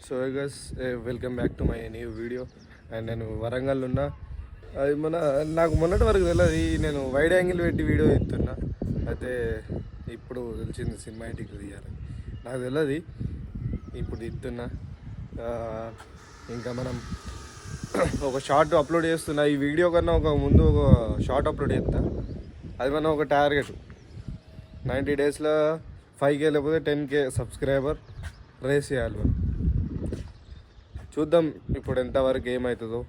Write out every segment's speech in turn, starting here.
So guys, welcome back to my new video. And నేను వరంగల్ ఉన్నా. అది నాకు మొన్నటి వరకు తెలియదు, నేను వైడ్ యాంగిల్ పెట్టి వీడియో ఎత్తున్నా. అయితే ఇప్పుడు తెలిసింది సినిమాటిక్ తీయాలి, నాకు తెలియదు. ఇప్పుడు ఎత్తున్నా. ఇంకా మనం ఒక షార్ట్ అప్లోడ్ చేస్తున్నా. ఈ వీడియో కన్నా ముందు ఒక షార్ట్ అప్లోడ్ చేస్తా. అది మనం ఒక టార్గెట్ 90 డేస్లో 5K లేకపోతే 10K సబ్స్క్రైబర్ రేస్ చేయాలి మనం. చూద్దాం ఇప్పుడు ఎంతవరకు ఏమవుతుందో.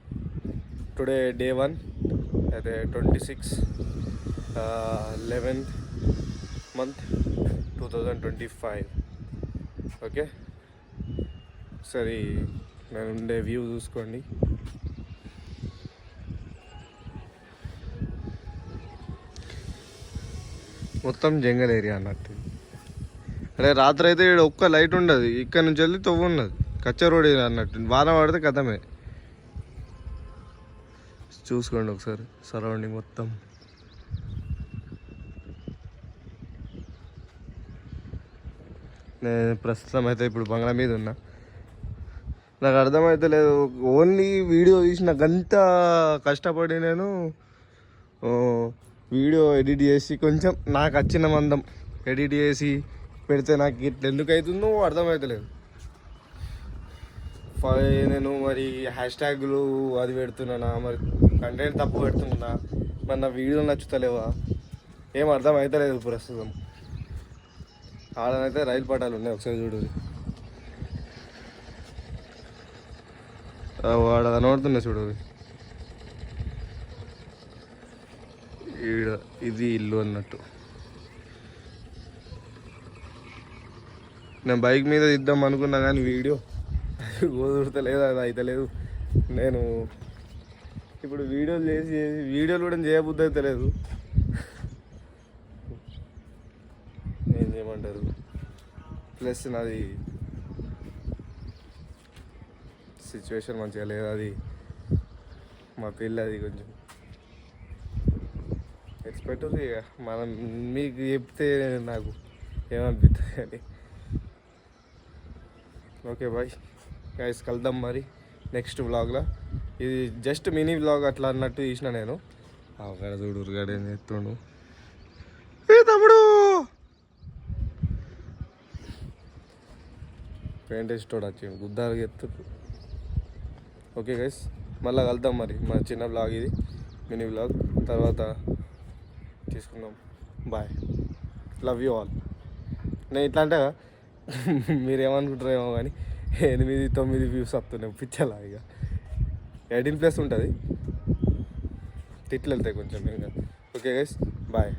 టుడే డే 1, అయితే 26/11 month 2025. ఓకే, సరే నేను ఉండే వ్యూ చూసుకోండి. మొత్తం జంగల్ ఏరియా అన్నట్టు. అరే రాత్రి అయితే ఇక్కడ ఒక్క లైట్ ఉండదు, ఇక్కడ నుంచి వెళ్ళి తవ్వు ఉన్నది, కచ్చా రోడ్ అన్నట్టు. వాన పడితే కథమే. చూసుకోండి ఒకసారి సరౌండింగ్ మొత్తం. నేను ప్రస్తుతం అయితే ఇప్పుడు బంగ్లా మీద ఉన్నా. నాకు అర్థమైతే లేదు, ఓన్లీ వీడియో తీసిన గంట కష్టపడి నేను వీడియో ఎడిట్ చేసి కొంచెం నాకు వచ్చిన మందం ఎడిట్ చేసి పెడితే నాకు ఇట్లా ఎందుకు అవుతుందో అర్థమవుతలేదు. నేను మరి హ్యాష్ ట్యాగులు అది పెడుతున్నానా, మరి కంటెంట్ తప్పు పెడుతున్నా, మరి నా వీడియో నచ్చుతలేవా, ఏం అర్థం అవుతలేదు ప్రస్తుతం. ఆడనైతే రైలు పట్టాలు ఉన్నాయి, ఒకసారి చూడు. వాడు కనబడుతున్నా చూడు. ఇది ఇల్లు అన్నట్టు. నేను బైక్ మీద ఇద్దాం అనుకున్నా కానీ వీడియో కుదురుతలేదు, అది అవుతలేదు. నేను ఇప్పుడు వీడియోలు కూడా చేయబుద్ధి అయితే లేదు. ఏం చేయమంటారు. ప్లస్ నాది సిచ్యువేషన్ మంచిగా లేదు. అది మా పిల్ల, అది కొంచెం ఎక్స్పెక్ట్ మనం మీకు చెప్తే నాకు ఏమనిపిస్తుంది అని. ఓకే బాయ్ గైస్, కలుద్దాం మరి నెక్స్ట్ వ్లాగ్లో. ఇది జస్ట్ మినీ వ్లాగ్ అట్లా అన్నట్టు తీసిన నేను. అక్కడ చూడు గాడు ఏం చేస్తుండు. ఏ తమ్ముడు పెయింట్ వేసేటోడు వచ్చి గుద్దాలు చెప్తాడు. ఓకే గైస్, మళ్ళీ కలుద్దాం మరి. మా చిన్న వ్లాగ్ ఇది, మినీ వ్లాగ్. తర్వాత తీసుకుందాం. Bye, love you all. నేను ఇట్లా అంటే మీరేమనుకుంటారేమో కానీ 8-9 వ్యూస్ వస్తున్నాయి పిచ్చలా. ఇక 18+ ఉంటుంది, తిట్లు వెళ్తాయి కొంచెం ఇంకా. Okay guys, bye.